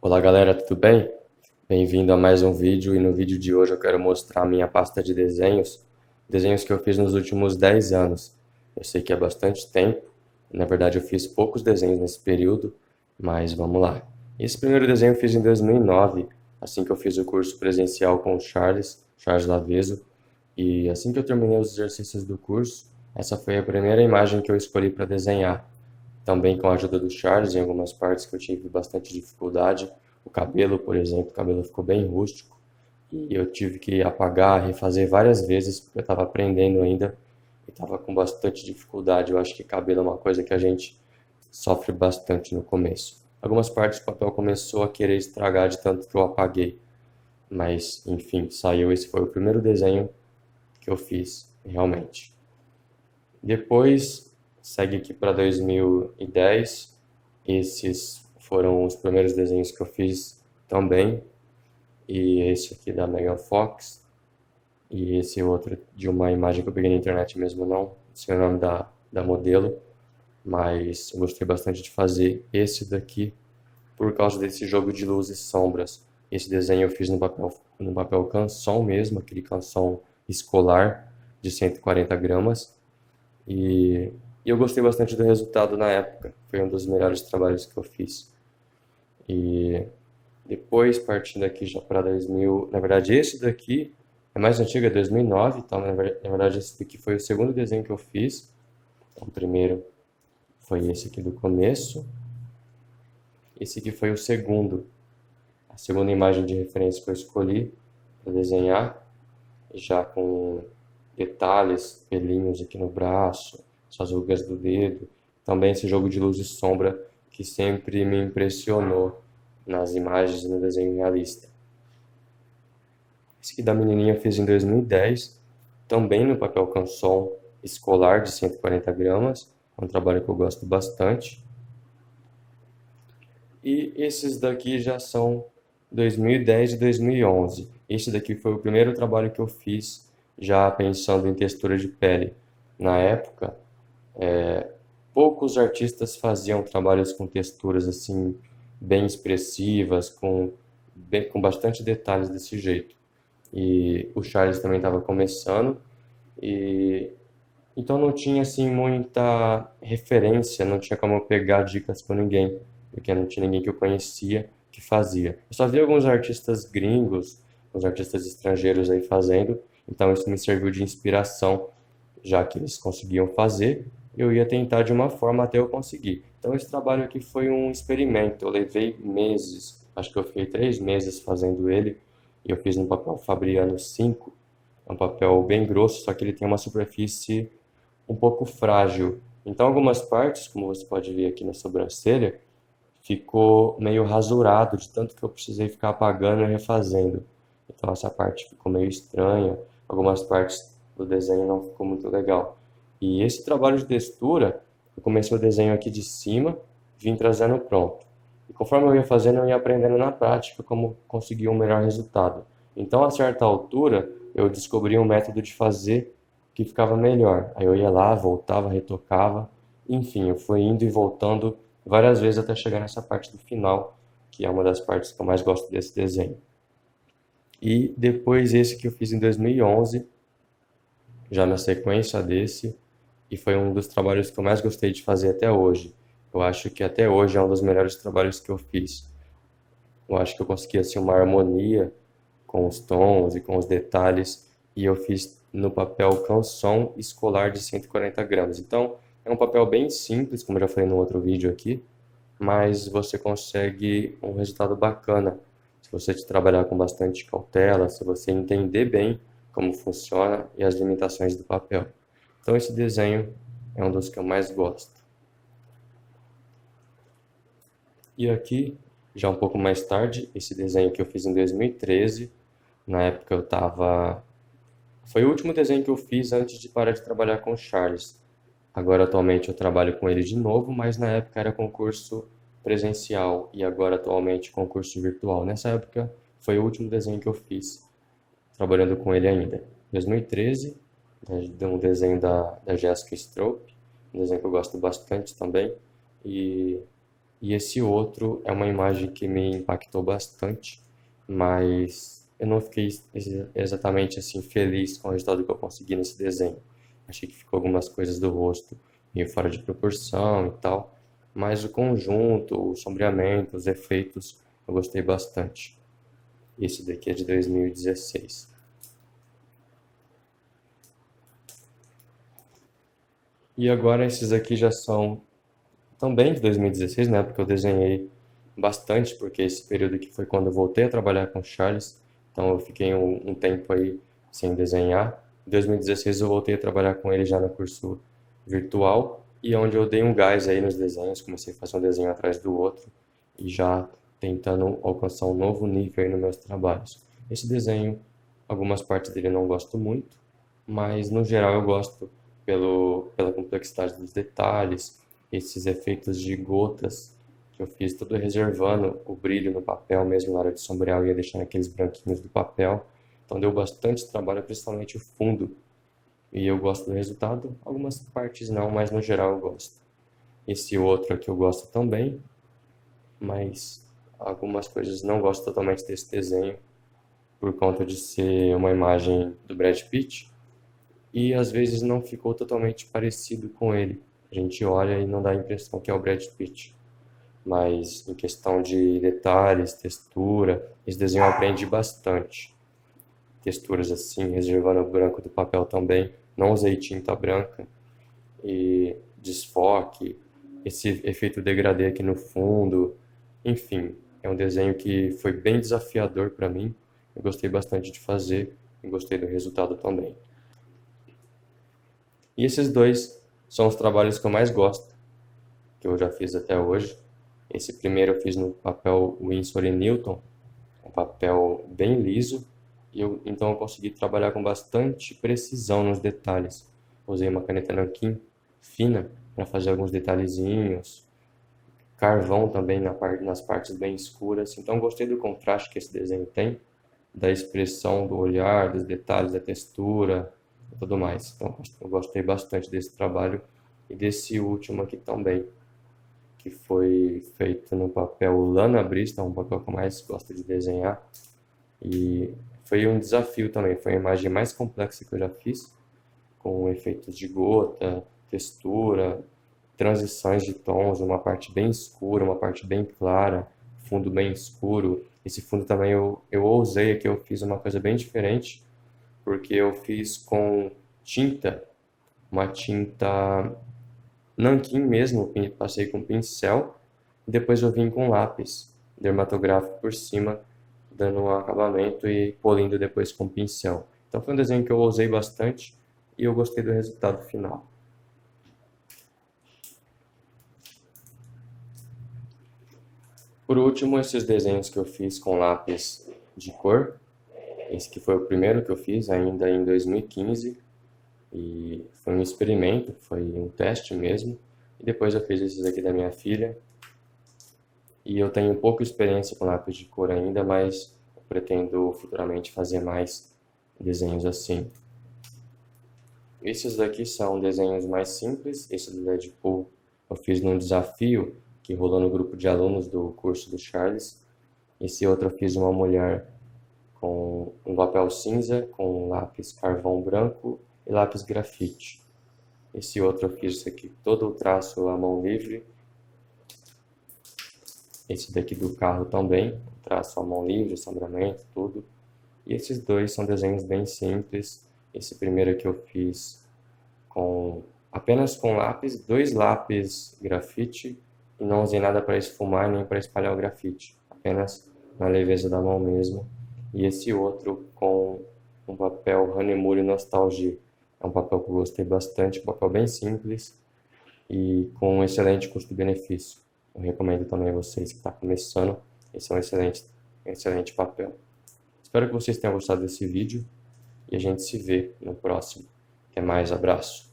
Olá galera, tudo bem? Bem-vindo a mais um vídeo e no vídeo de hoje eu quero mostrar a minha pasta de desenhos que eu fiz nos últimos 10 anos. Eu sei que é bastante tempo, na verdade eu fiz poucos desenhos nesse período, mas vamos lá. Esse primeiro desenho eu fiz em 2009, assim que eu fiz o curso presencial com o Charles Laveso, e assim que eu terminei os exercícios do curso, essa foi a primeira imagem que eu escolhi para desenhar. Também com a ajuda do Charles, em algumas partes que eu tive bastante dificuldade. O cabelo, por exemplo, o cabelo ficou bem rústico e eu tive que apagar, refazer várias vezes porque eu estava aprendendo ainda e estava com bastante dificuldade. Eu acho que cabelo é uma coisa que a gente sofre bastante no começo. Algumas partes do papel começou a querer estragar de tanto que eu apaguei, mas enfim, saiu. Esse foi o primeiro desenho que eu fiz, realmente. Depois, segue aqui para 2010. Esses foram os primeiros desenhos que eu fiz também. E esse aqui da Megan Fox. E esse outro de uma imagem que eu peguei na internet mesmo, não sei o nome da modelo. Mas eu gostei bastante de fazer esse daqui por causa desse jogo de luzes e sombras. Esse desenho eu fiz no papel canson mesmo, aquele canson escolar de 140 gramas. E, e eu gostei bastante do resultado na época. Foi um dos melhores trabalhos que eu fiz. E depois, partindo aqui já para 2000, na verdade esse daqui é mais antigo, é 2009, então na verdade esse daqui foi o segundo desenho que eu fiz. Então, o primeiro foi esse aqui do começo. Esse aqui foi o segundo, a segunda imagem de referência que eu escolhi para desenhar, já com detalhes, pelinhos aqui no braço, essas rugas do dedo. Também esse jogo de luz e sombra que sempre me impressionou nas imagens e no desenho realista. Esse aqui da menininha eu fiz em 2010, também no papel canson escolar de 140 gramas, é um trabalho que eu gosto bastante. E esses daqui já são 2010 e 2011. Esse daqui foi o primeiro trabalho que eu fiz já pensando em textura de pele. Na época, poucos artistas faziam trabalhos com texturas assim bem expressivas, com bastante detalhes desse jeito. E o Charles também estava começando e então não tinha assim muita referência, não tinha como eu pegar dicas com ninguém, porque não tinha ninguém que eu conhecia que fazia. Eu só vi alguns artistas gringos, uns artistas estrangeiros aí fazendo, então isso me serviu de inspiração, já que eles conseguiam fazer, eu ia tentar de uma forma até eu conseguir. Então esse trabalho aqui foi um experimento, eu levei meses, acho que eu fiquei 3 meses fazendo ele, e eu fiz no papel Fabriano 5, é um papel bem grosso, só que ele tem uma superfície um pouco frágil. Então, algumas partes, como você pode ver aqui na sobrancelha, ficou meio rasurado de tanto que eu precisei ficar apagando e refazendo. Então, essa parte ficou meio estranha. Algumas partes do desenho não ficou muito legal. E esse trabalho de textura, eu comecei o desenho aqui de cima, vim trazendo pronto. E conforme eu ia fazendo, eu ia aprendendo na prática como conseguir um melhor resultado. Então, a certa altura, eu descobri um método de fazer que ficava melhor. Aí eu ia lá, voltava, retocava. Enfim, eu fui indo e voltando várias vezes até chegar nessa parte do final, que é uma das partes que eu mais gosto desse desenho. E depois esse que eu fiz em 2011, já na sequência desse, e foi um dos trabalhos que eu mais gostei de fazer até hoje. Eu acho que até hoje é um dos melhores trabalhos que eu fiz. Eu acho que eu consegui assim uma harmonia com os tons e com os detalhes, e eu fiz no papel canson escolar de 140 gramas. Então, é um papel bem simples, como eu já falei no outro vídeo aqui, mas você consegue um resultado bacana se você trabalhar com bastante cautela, se você entender bem como funciona e as limitações do papel. Então, esse desenho é um dos que eu mais gosto. E aqui, já um pouco mais tarde, esse desenho que eu fiz em 2013, na época eu estava. Foi o último desenho que eu fiz antes de parar de trabalhar com o Charles. Agora, atualmente, eu trabalho com ele de novo, mas na época era concurso presencial e agora, atualmente, concurso virtual. Nessa época, foi o último desenho que eu fiz, trabalhando com ele ainda. 2013, de um desenho da Jessica Stroop, um desenho que eu gosto bastante também. E E esse outro é uma imagem que me impactou bastante, mas eu não fiquei exatamente assim feliz com o resultado que eu consegui nesse desenho. Achei que ficou algumas coisas do rosto meio fora de proporção e tal, mas o conjunto, o sombreamento, os efeitos, eu gostei bastante. Esse daqui é de 2016. E agora esses aqui já são também de 2016, né? Porque eu desenhei bastante, porque esse período aqui foi quando eu voltei a trabalhar com o Charles, então eu fiquei um tempo aí sem desenhar. Em 2016 eu voltei a trabalhar com ele já no curso virtual, e onde eu dei um gás aí nos desenhos, comecei a fazer um desenho atrás do outro, e já tentando alcançar um novo nível aí nos meus trabalhos. Esse desenho, algumas partes dele eu não gosto muito, mas no geral eu gosto pela complexidade dos detalhes, esses efeitos de gotas que eu fiz, tudo reservando o brilho no papel mesmo na hora de sombrear, eu ia deixando aqueles branquinhos do papel. Então deu bastante trabalho, principalmente o fundo. E eu gosto do resultado, algumas partes não, mas no geral eu gosto. Esse outro aqui eu gosto também, mas algumas coisas não gosto totalmente desse desenho, por conta de ser uma imagem do Brad Pitt, e às vezes não ficou totalmente parecido com ele. A gente olha e não dá a impressão que é o Brad Pitt. Mas em questão de detalhes, textura, esse desenho eu aprendi bastante. Texturas assim, reservando o branco do papel também. Não usei tinta branca e desfoque, esse efeito degradê aqui no fundo. Enfim, é um desenho que foi bem desafiador para mim. Eu gostei bastante de fazer e gostei do resultado também. E esses dois são os trabalhos que eu mais gosto, que eu já fiz até hoje. Esse primeiro eu fiz no papel Winsor & Newton, um papel bem liso, e então eu consegui trabalhar com bastante precisão nos detalhes. Usei uma caneta nanquim fina para fazer alguns detalhezinhos, carvão também nas partes bem escuras. Então gostei do contraste que esse desenho tem, da expressão do olhar, dos detalhes, da textura e tudo mais. Então eu gostei bastante desse trabalho e desse último aqui também, que foi feito no papel Lana Bristol, um papel que eu mais gosto de desenhar. E foi um desafio também, foi a imagem mais complexa que eu já fiz, com efeitos de gota, textura, transições de tons, uma parte bem escura, uma parte bem clara, fundo bem escuro. Esse fundo também eu ousei aqui, eu fiz uma coisa bem diferente, porque eu fiz com tinta, uma tinta nanquim mesmo, passei com pincel, e depois eu vim com lápis dermatográfico por cima, dando um acabamento e polindo depois com pincel. Então foi um desenho que eu usei bastante e eu gostei do resultado final. Por último, esses desenhos que eu fiz com lápis de cor. Esse que foi o primeiro que eu fiz ainda em 2015 e foi um experimento, foi um teste mesmo. E depois eu fiz esses aqui da minha filha. E eu tenho pouca experiência com lápis de cor ainda, mas eu pretendo futuramente fazer mais desenhos assim. Esses daqui são desenhos mais simples. Esse do Deadpool eu fiz num desafio que rolou no grupo de alunos do curso do Charles. Esse outro eu fiz uma mulher com um papel cinza, com lápis carvão branco e lápis grafite. Esse outro eu fiz aqui todo o traço à mão livre. Esse daqui do carro também, traço à mão livre, sombreamento, tudo. E esses dois são desenhos bem simples. Esse primeiro aqui eu fiz apenas com lápis, 2 lápis grafite, e não usei nada para esfumar nem para espalhar o grafite, apenas na leveza da mão mesmo. E esse outro com um papel Honeymoon Nostalgia. É um papel que eu gostei bastante, um papel bem simples e com um excelente custo-benefício. Eu recomendo também a vocês que estão começando, esse é um excelente papel. Espero que vocês tenham gostado desse vídeo e a gente se vê no próximo. Até mais, abraço!